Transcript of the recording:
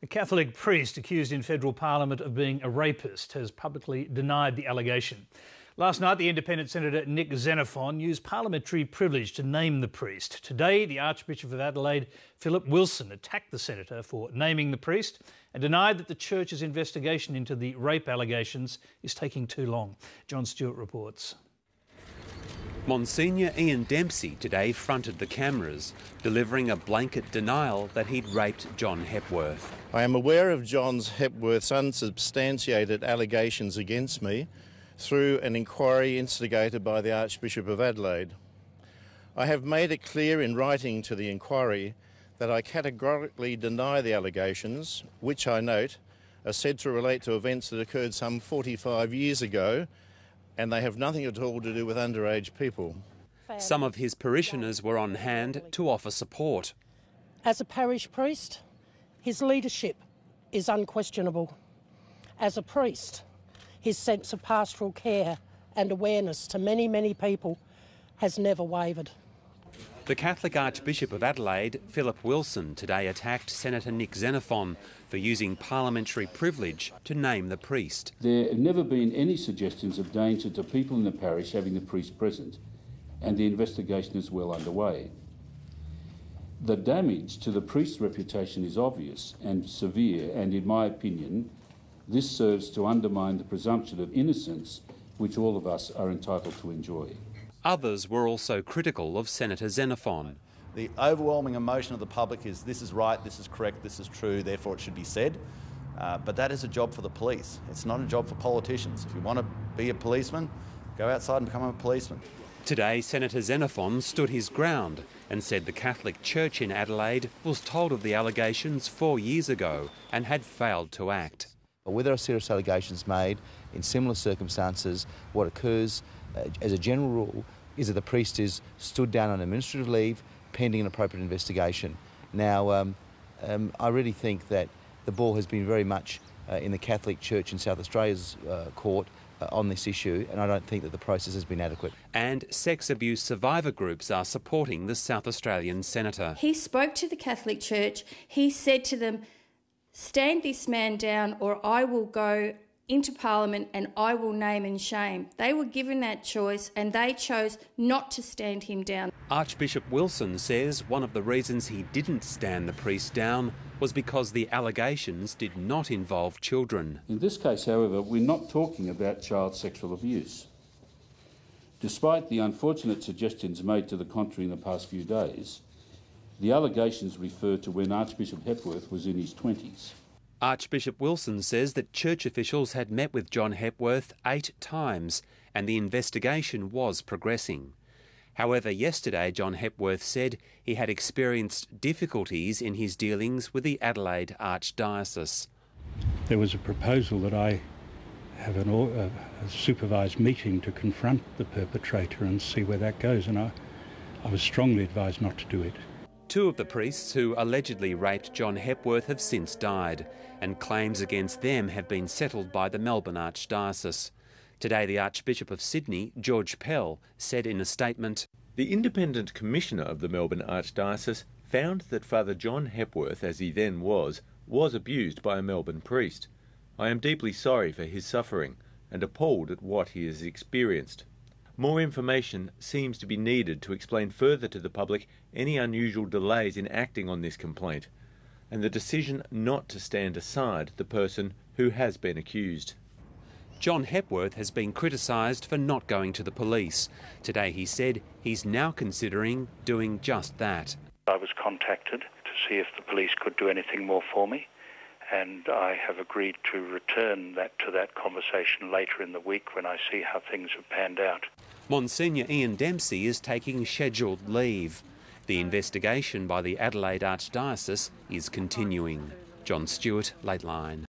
A Catholic priest accused in federal parliament of being a rapist has publicly denied the allegation. Last night, the independent Senator Nick Xenophon used parliamentary privilege to name the priest. Today, the Archbishop of Adelaide, Philip Wilson, attacked the senator for naming the priest and denied that the church's investigation into the rape allegations is taking too long. John Stewart reports. Monsignor Ian Dempsey today fronted the cameras, delivering a blanket denial that he'd raped John Hepworth. I am aware of John Hepworth's unsubstantiated allegations against me through an inquiry instigated by the Archbishop of Adelaide. I have made it clear in writing to the inquiry that I categorically deny the allegations, which I note are said to relate to events that occurred some 45 years ago, and they have nothing at all to do with underage people. Some of his parishioners were on hand to offer support. As a parish priest, his leadership is unquestionable. As a priest, his sense of pastoral care and awareness to many, many people has never wavered. The Catholic Archbishop of Adelaide, Philip Wilson, today attacked Senator Nick Xenophon for using parliamentary privilege to name the priest. There have never been any suggestions of danger to people in the parish having the priest present, and the investigation is well underway. The damage to the priest's reputation is obvious and severe, and in my opinion, this serves to undermine the presumption of innocence which all of us are entitled to enjoy. Others were also critical of Senator Xenophon. The overwhelming emotion of the public is this is right, this is correct, this is true, therefore it should be said. But that is a job for the police. It's not a job for politicians. If you want to be a policeman, go outside and become a policeman. Today, Senator Xenophon stood his ground and said the Catholic Church in Adelaide was told of the allegations 4 years ago and had failed to act. Where there are serious allegations made in similar circumstances, what occurs as a general rule is that the priest is stood down on administrative leave pending an appropriate investigation. Now, I really think that the ball has been very much in the Catholic Church in South Australia's court on this issue, and I don't think that the process has been adequate. And sex abuse survivor groups are supporting the South Australian senator. He spoke to the Catholic Church. He said to them, "Stand this man down or I will go into Parliament and I will name and shame." They were given that choice and they chose not to stand him down. Archbishop Wilson says one of the reasons he didn't stand the priest down was because the allegations did not involve children. In this case, however, we're not talking about child sexual abuse. Despite the unfortunate suggestions made to the contrary in the past few days, the allegations refer to when Archbishop Hepworth was in his 20s. Archbishop Wilson says that church officials had met with John Hepworth 8 times and the investigation was progressing. However, yesterday John Hepworth said he had experienced difficulties in his dealings with the Adelaide Archdiocese. There was a proposal that I have a supervised meeting to confront the perpetrator and see where that goes, and I was strongly advised not to do it. 2 of the priests who allegedly raped John Hepworth have since died, and claims against them have been settled by the Melbourne Archdiocese. Today, the Archbishop of Sydney, George Pell, said in a statement, "The independent commissioner of the Melbourne Archdiocese found that Father John Hepworth, as he then was abused by a Melbourne priest. I am deeply sorry for his suffering and appalled at what he has experienced. More information seems to be needed to explain further to the public any unusual delays in acting on this complaint, and the decision not to stand aside the person who has been accused." John Hepworth has been criticised for not going to the police. Today he said he's now considering doing just that. I was contacted to see if the police could do anything more for me, and I have agreed to return to that conversation later in the week when I see how things have panned out. Monsignor Ian Dempsey is taking scheduled leave. The investigation by the Adelaide Archdiocese is continuing. John Stewart, Late Line.